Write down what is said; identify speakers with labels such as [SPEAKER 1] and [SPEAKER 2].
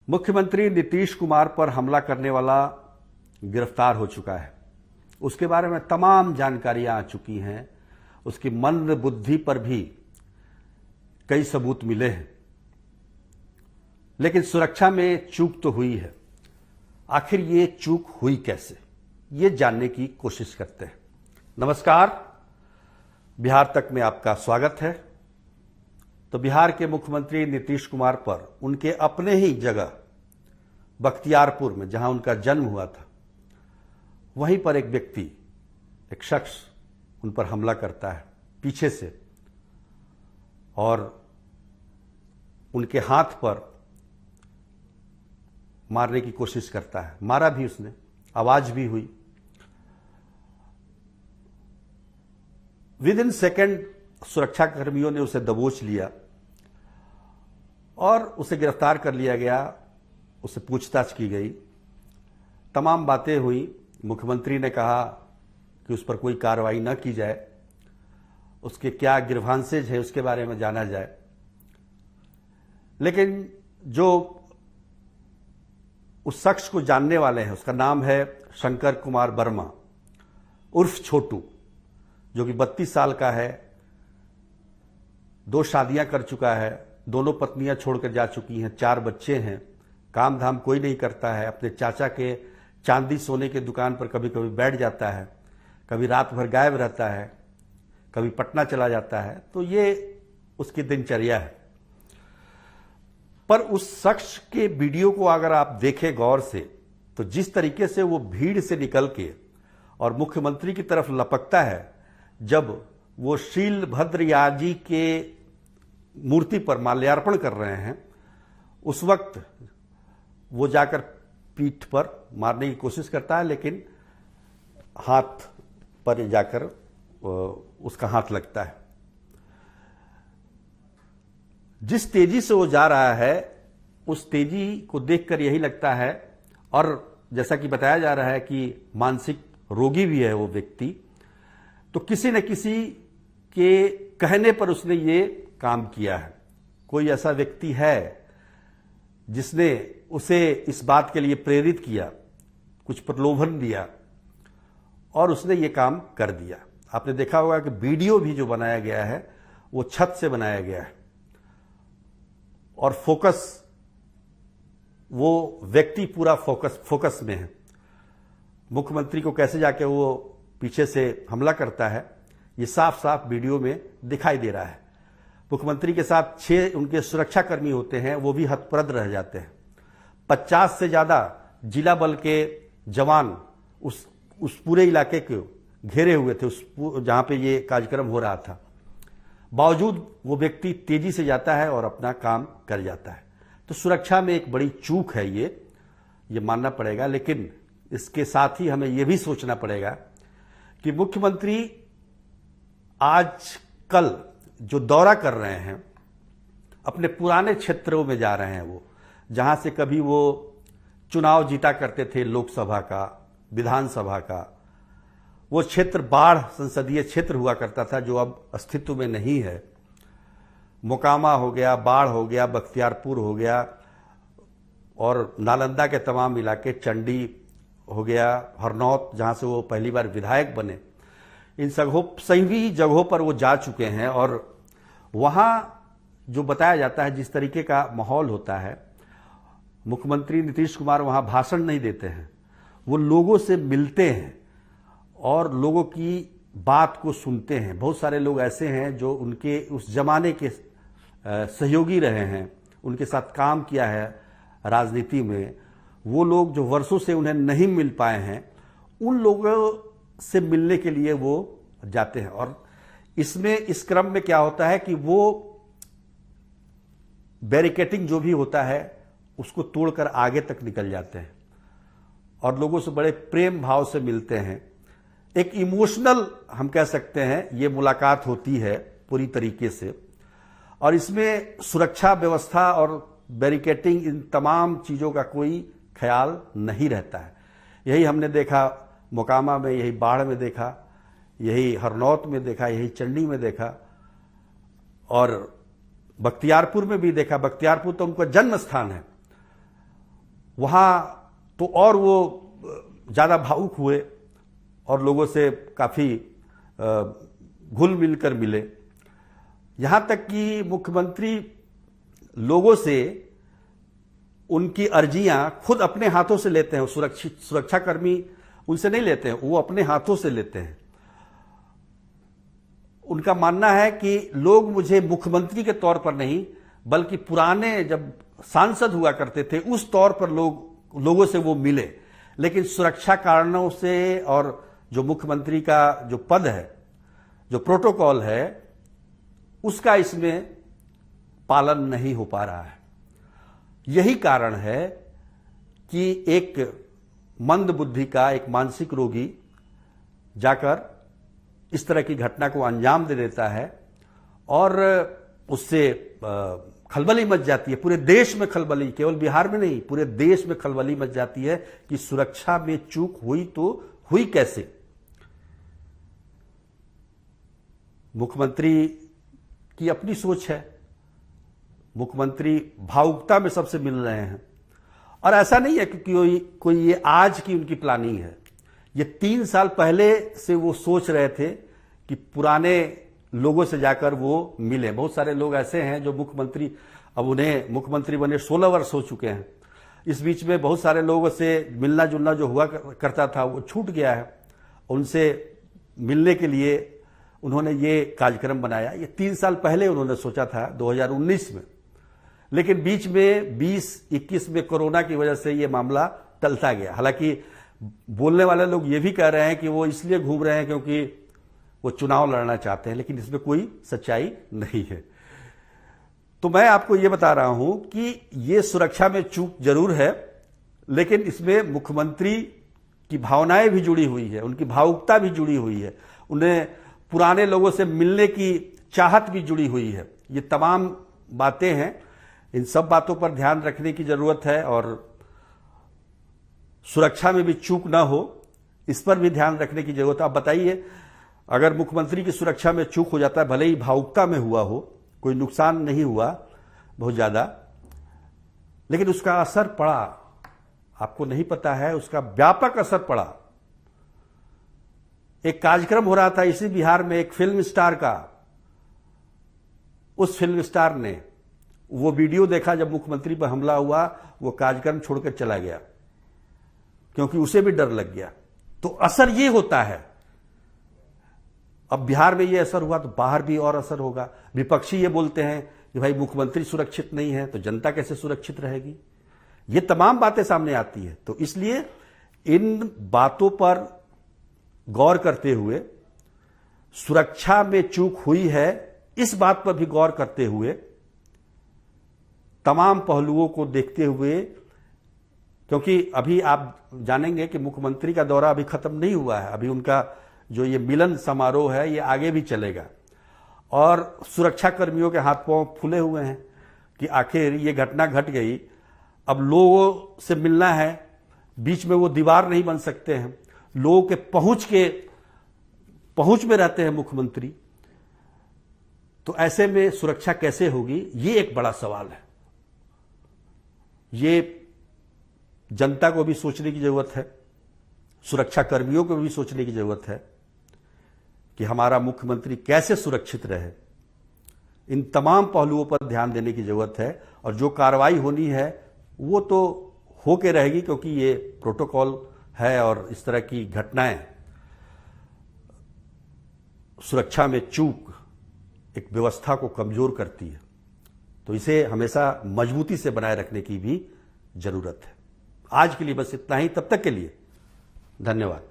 [SPEAKER 1] मुख्यमंत्री नीतीश कुमार पर हमला करने वाला गिरफ्तार हो चुका है। उसके बारे में तमाम जानकारियां आ चुकी हैं। उसकी मंद बुद्धि पर भी कई सबूत मिले हैं, लेकिन सुरक्षा में चूक तो हुई है। आखिर ये चूक हुई कैसे, ये जानने की कोशिश करते हैं। नमस्कार, बिहार तक में आपका स्वागत है। तो बिहार के मुख्यमंत्री नीतीश कुमार पर उनके अपने ही जगह बख्तियारपुर में, जहां उनका जन्म हुआ था, वहीं पर एक व्यक्ति, एक शख्स उन पर हमला करता है पीछे से और उनके हाथ पर मारने की कोशिश करता है। मारा भी उसने, आवाज भी हुई। विद इन सेकेंड सुरक्षा कर्मियों ने उसे दबोच लिया और उसे गिरफ्तार कर लिया गया। उससे पूछताछ की गई, तमाम बातें हुई। मुख्यमंत्री ने कहा कि उस पर कोई कार्रवाई न की जाए, उसके क्या ग्रीवांसेज है उसके बारे में जाना जाए। लेकिन जो उस शख्स को जानने वाले हैं, उसका नाम है शंकर कुमार वर्मा उर्फ छोटू, जो कि 32 साल का है, 2 शादियां कर चुका है, दोनों पत्नियां छोड़कर जा चुकी हैं, 4 बच्चे हैं, काम धाम कोई नहीं करता है। अपने चाचा के चांदी सोने के दुकान पर कभी कभी बैठ जाता है, कभी रात भर गायब रहता है, कभी पटना चला जाता है। तो ये उसकी दिनचर्या है। पर उस शख्स के वीडियो को अगर आप देखें गौर से, तो जिस तरीके से वो भीड़ से निकल के और मुख्यमंत्री की तरफ लपकता है, जब वो शीलभद्र याजी के मूर्ति पर माल्यार्पण कर रहे हैं, उस वक्त वो जाकर पीठ पर मारने की कोशिश करता है, लेकिन हाथ पर जाकर उसका हाथ लगता है। जिस तेजी से वो जा रहा है, उस तेजी को देखकर यही लगता है, और जैसा कि बताया जा रहा है कि मानसिक रोगी भी है वो व्यक्ति, तो किसी न किसी के कहने पर उसने ये काम किया है। कोई ऐसा व्यक्ति है जिसने उसे इस बात के लिए प्रेरित किया, कुछ प्रलोभन दिया और उसने ये काम कर दिया। आपने देखा होगा कि वीडियो भी जो बनाया गया है वो छत से बनाया गया है और फोकस, वो व्यक्ति पूरा फोकस में है। मुख्यमंत्री को कैसे जाके वो पीछे से हमला करता है, ये साफ साफ वीडियो में दिखाई दे रहा है। मुख्यमंत्री के साथ 6 उनके सुरक्षाकर्मी होते हैं, वो भी हतप्रद रह जाते हैं। 50 से ज्यादा जिला बल के जवान उस पूरे इलाके को घेरे हुए थे, जहां पे ये कार्यक्रम हो रहा था। बावजूद वो व्यक्ति तेजी से जाता है और अपना काम कर जाता है। तो सुरक्षा में एक बड़ी चूक है ये मानना पड़ेगा। लेकिन इसके साथ ही हमें यह भी सोचना पड़ेगा कि मुख्यमंत्री आज कल जो दौरा कर रहे हैं, अपने पुराने क्षेत्रों में जा रहे हैं, वो जहां से कभी वो चुनाव जीता करते थे, लोकसभा का, विधानसभा का। वो क्षेत्र बाढ़ संसदीय क्षेत्र हुआ करता था, जो अब अस्तित्व में नहीं है। मोकामा हो गया, बाढ़ हो गया, बख्तियारपुर हो गया और नालंदा के तमाम इलाके, चंडी हो गया, हरनौत, जहां से वो पहली बार विधायक बने। इन सभी जगहों पर वो जा चुके हैं और वहां जो बताया जाता है, जिस तरीके का माहौल होता है, मुख्यमंत्री नीतीश कुमार वहां भाषण नहीं देते हैं, वो लोगों से मिलते हैं और लोगों की बात को सुनते हैं। बहुत सारे लोग ऐसे हैं जो उनके उस जमाने के सहयोगी रहे हैं, उनके साथ काम किया है राजनीति में। वो लोग जो वर्षों से उन्हें नहीं मिल पाए हैं, उन लोगों से मिलने के लिए वो जाते हैं। और इस क्रम में क्या होता है कि वो बैरिकेटिंग जो भी होता है उसको तोड़कर आगे तक निकल जाते हैं और लोगों से बड़े प्रेम भाव से मिलते हैं। एक इमोशनल, हम कह सकते हैं, ये मुलाकात होती है पूरी तरीके से। और इसमें सुरक्षा व्यवस्था और बैरिकेटिंग, इन तमाम चीजों का कोई ख्याल नहीं रहता है। यही हमने देखा मोकामा में, यही बाढ़ में देखा, यही हरनौत में देखा, यही चंडी में देखा और बख्तियारपुर में भी देखा। बख्तियारपुर तो उनका जन्म स्थान है वहां तो और वो ज्यादा भावुक हुए और लोगों से काफी घुल मिलकर मिले। यहां तक कि मुख्यमंत्री लोगों से उनकी अर्जियां खुद अपने हाथों से लेते हैं। सुरक्षाकर्मी उनसे नहीं लेते हैं, वो अपने हाथों से लेते हैं। उनका मानना है कि लोग मुझे मुख्यमंत्री के तौर पर नहीं बल्कि पुराने जब सांसद हुआ करते थे उस तौर पर लोगों से वो मिले, लेकिन सुरक्षा कारणों से और जो मुख्यमंत्री का जो पद है, जो प्रोटोकॉल है, उसका इसमें पालन नहीं हो पा रहा है। यही कारण है कि एक मंद बुद्धि का एक मानसिक रोगी जाकर इस तरह की घटना को अंजाम दे देता है और उससे खलबली मच जाती है। पूरे देश में खलबली, केवल बिहार में नहीं, पूरे देश में खलबली मच जाती है कि सुरक्षा में चूक हुई तो हुई कैसे। मुख्यमंत्री की अपनी सोच है, मुख्यमंत्री भावुकता में सबसे मिल रहे हैं। और ऐसा नहीं है कि कोई ये आज की उनकी प्लानिंग है। ये 3 साल पहले से वो सोच रहे थे कि पुराने लोगों से जाकर वो मिले। बहुत सारे लोग ऐसे हैं जो मुख्यमंत्री, अब उन्हें मुख्यमंत्री बने 16 वर्ष हो चुके हैं। इस बीच में बहुत सारे लोगों से मिलना जुलना जो हुआ करता था वो छूट गया है। उनसे मिलने के लिए उन्होंने ये कार्यक्रम बनाया। ये 3 साल पहले उन्होंने सोचा था 2019 में, लेकिन बीच में 2021 में कोरोना की वजह से ये मामला टलता गया। हालांकि बोलने वाले लोग ये भी कह रहे हैं कि वो इसलिए घूम रहे हैं क्योंकि वो चुनाव लड़ना चाहते हैं, लेकिन इसमें कोई सच्चाई नहीं है। तो मैं आपको ये बता रहा हूं कि ये सुरक्षा में चूक जरूर है, लेकिन इसमें मुख्यमंत्री की भावनाएं भी जुड़ी हुई है, उनकी भावुकता भी जुड़ी हुई है, उन्हें पुराने लोगों से मिलने की चाहत भी जुड़ी हुई है। ये तमाम बातें हैं, इन सब बातों पर ध्यान रखने की जरूरत है और सुरक्षा में भी चूक ना हो, इस पर भी ध्यान रखने की जरूरत है। आप बताइए, अगर मुख्यमंत्री की सुरक्षा में चूक हो जाता है, भले ही भावुकता में हुआ हो, कोई नुकसान नहीं हुआ बहुत ज्यादा, लेकिन उसका असर पड़ा, आपको नहीं पता है, उसका व्यापक असर पड़ा। एक कार्यक्रम हो रहा था इसी बिहार में एक फिल्म स्टार का, उस फिल्म स्टार ने वो वीडियो देखा जब मुख्यमंत्री पर हमला हुआ, वो कार्यक्रम छोड़कर चला गया क्योंकि उसे भी डर लग गया। तो असर ये होता है। अब बिहार में ये असर हुआ तो बाहर भी और असर होगा। विपक्षी ये बोलते हैं कि भाई मुख्यमंत्री सुरक्षित नहीं है तो जनता कैसे सुरक्षित रहेगी। ये तमाम बातें सामने आती है। तो इसलिए इन बातों पर गौर करते हुए, सुरक्षा में चूक हुई है इस बात पर भी गौर करते हुए, तमाम पहलुओं को देखते हुए, क्योंकि अभी आप जानेंगे कि मुख्यमंत्री का दौरा अभी खत्म नहीं हुआ है, अभी उनका जो ये मिलन समारोह है ये आगे भी चलेगा। और सुरक्षा कर्मियों के हाथ पांव फूले हुए हैं कि आखिर ये घटना घट गई, अब लोगों से मिलना है, बीच में वो दीवार नहीं बन सकते हैं, लोगों के पहुंच में रहते हैं मुख्यमंत्री, तो ऐसे में सुरक्षा कैसे होगी, ये एक बड़ा सवाल है। ये जनता को भी सोचने की जरूरत है, सुरक्षा कर्मियों को भी सोचने की जरूरत है कि हमारा मुख्यमंत्री कैसे सुरक्षित रहे। इन तमाम पहलुओं पर ध्यान देने की जरूरत है और जो कार्रवाई होनी है वो तो होके रहेगी, क्योंकि ये प्रोटोकॉल है और इस तरह की घटनाएं, सुरक्षा में चूक एक व्यवस्था को कमजोर करती है। तो इसे हमेशा मजबूती से बनाए रखने की भी जरूरत है। आज के लिए बस इतना ही, तब तक के लिए धन्यवाद।